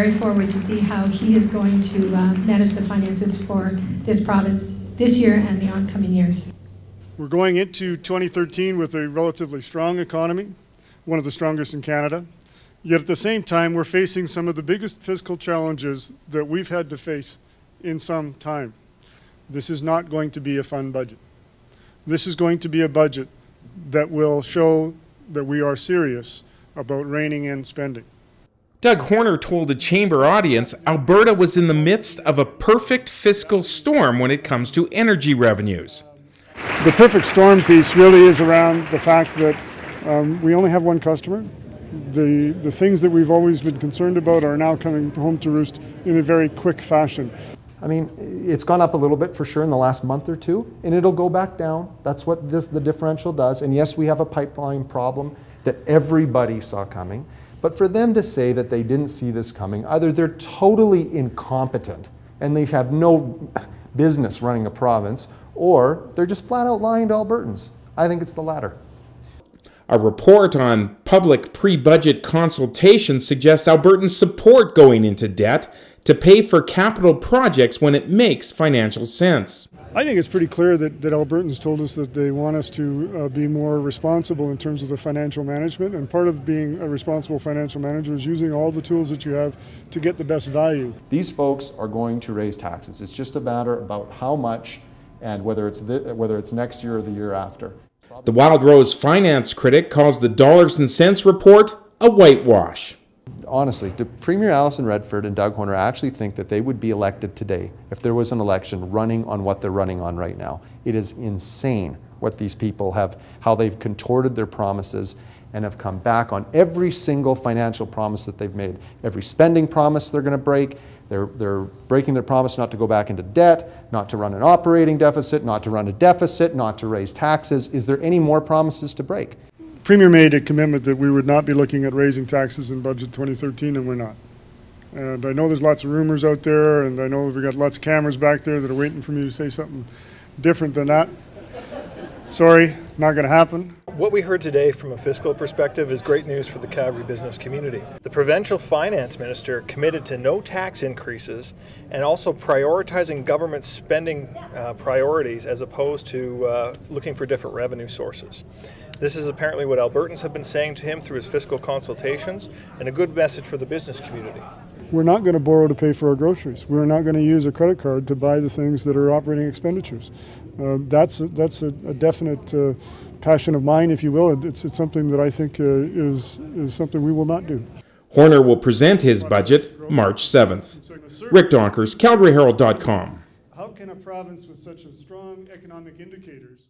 very forward to see how he is going to manage the finances for this province this year and the oncoming years. We're going into 2013 with a relatively strong economy, one of the strongest in Canada. Yet at the same time, we're facing some of the biggest fiscal challenges that we've had to face in some time. This is not going to be a fun budget. This is going to be a budget that will show that we are serious about reining in spending. Doug Horner told a chamber audience Alberta was in the midst of a perfect fiscal storm when it comes to energy revenues. The perfect storm piece really is around the fact that we only have one customer. The things that we've always been concerned about are now coming home to roost in a very quick fashion. I mean, it's gone up a little bit for sure in the last month or two, and it'll go back down. That's what the differential does. And yes, we have a pipeline problem that everybody saw coming. But for them to say that they didn't see this coming, either they're totally incompetent and they have no business running a province, or they're just flat out lying to Albertans. I think it's the latter. A report on public pre-budget consultations suggests Albertans support going into debt to pay for capital projects when it makes financial sense. I think it's pretty clear that Albertans told us that they want us to be more responsible in terms of the financial management, and part of being a responsible financial manager is using all the tools that you have to get the best value. These folks are going to raise taxes. It's just a matter about how much and whether it's next year or the year after. The Wild Rose finance critic calls the dollars and cents report a whitewash. Honestly, do Premier Alison Redford and Doug Horner actually think that they would be elected today if there was an election running on what they're running on right now? It is insane what these people have, how they've contorted their promises and have come back on every single financial promise that they've made. Every spending promise they're going to break. They're breaking their promise not to go back into debt, not to run an operating deficit, not to run a deficit, not to raise taxes. Is there any more promises to break? The Premier made a commitment that we would not be looking at raising taxes in budget 2013, and we're not. And I know there's lots of rumors out there, and I know we've got lots of cameras back there that are waiting for me to say something different than that. Sorry, not going to happen. What we heard today from a fiscal perspective is great news for the Calgary business community. The provincial finance minister committed to no tax increases and also prioritizing government spending priorities as opposed to looking for different revenue sources. This is apparently what Albertans have been saying to him through his fiscal consultations, and a good message for the business community. We're not going to borrow to pay for our groceries. We're not going to use a credit card to buy the things that are operating expenditures. That's a definite passion of mine, if you will. It's something that I think is something we will not do. Horner will present his budget March 7th. Rick Donkers, CalgaryHerald.com. How can a province with such a strong economic indicators